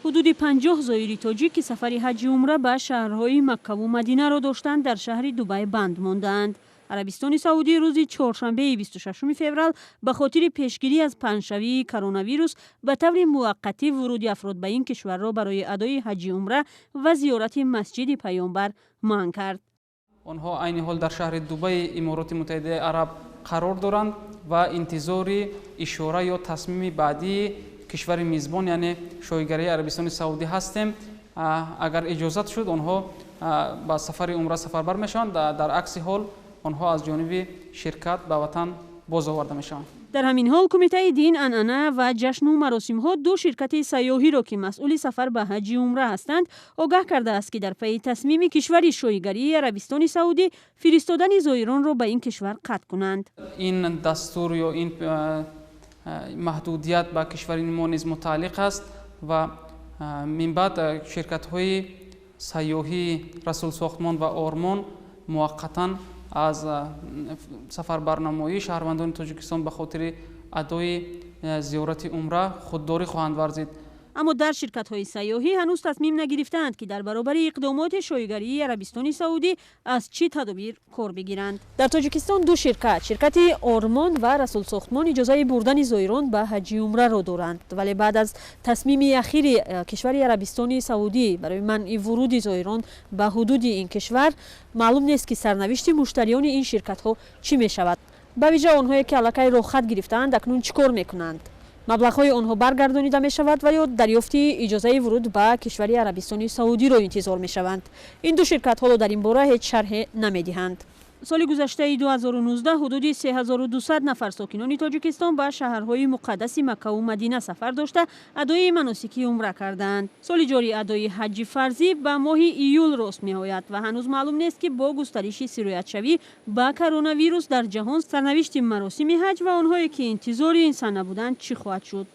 حدود 50 زائری تاجیک که سفر حج عمره به شهرهای مکه و مدینه را داشتند در شهر دبی بند ماندند. عربستان سعودی روز چهارشنبه 26 فوریه به خاطر پیشگیری از پنجشنبه کرونا ویروس به طور موقتی ورود افراد به این کشور را برای ادای حج عمره و زیارت مسجد پیامبر منع کرد. آنها عین حال در شهر دبی امارات متحده عرب قرار دارند و انتظار اشاره یا تصمیم بعدی کشور میزبان یعنی شایگری عربستان سعودی هستیم. اگر اجازت شد آنها با سفر عمره سفربر میشوند، در عکس حال آنها از جانب شرکت به وطن باز آورده میشوند. در همین حال کمیته دین، عنعنه و جشن و مراسم ها دو شرکت سیاحی را که مسئول سفر به حج عمره هستند آگاه کرده است که در پی تصمیم کشور شایگری عربستان سعودی فرستادن زائران را به این کشور قطع کنند. این دستور یا این محدودیت به کشور ما نیز متعلق است و من بعد شرکت های سیاحی رسول ساختمان و آرمان موقتا از سفر برنامه‌ای شهروندان تاجیکستان به خاطر ادای زیارت عمره خودداری خواهند ورزید. اما در شرکت‌های سیاحی هنوز تصمیم نگرفتند که در برابر اقدامات شایگری عربستان سعودی از چه تدابیر کار بگیرند. در تاجیکستان دو شرکت آرمان و رسول ساختمان اجازه بردن زائران به حج عمره را دارند، ولی بعد از تصمیم اخیر کشور عربستان سعودی برای منع ورود زائران به حدود این کشور معلوم نیست که سرنوشت مشتریان این شرکت‌ها چی می‌شود. به ویژه آنهایی که الکی راحت گرفتند اکنون چیکار می‌کنند؟ مبلغ‌های آنها برگردانیده می شود و یا دریافت اجازه ورود به کشور عربستان سعودی را انتظار می شوند. این دو شرکت ها در این باره هیچ شرح نمی دهند. سال گذشته 2019 حدود 3200 نفر ساکنان تاجیکستان به شهرهای مقدس مکه و مدینه سفر داشته ادای مناسک عمره کردند. سال جاری ادای حج فرضی به ماه ایول راست می آید و هنوز معلوم نیست که با گسترش سرایت شوی با کرونا ویروس در جهان سرنوشت مراسم حج و آنهایی که انتظار این سنه بودند چی خواهد شد.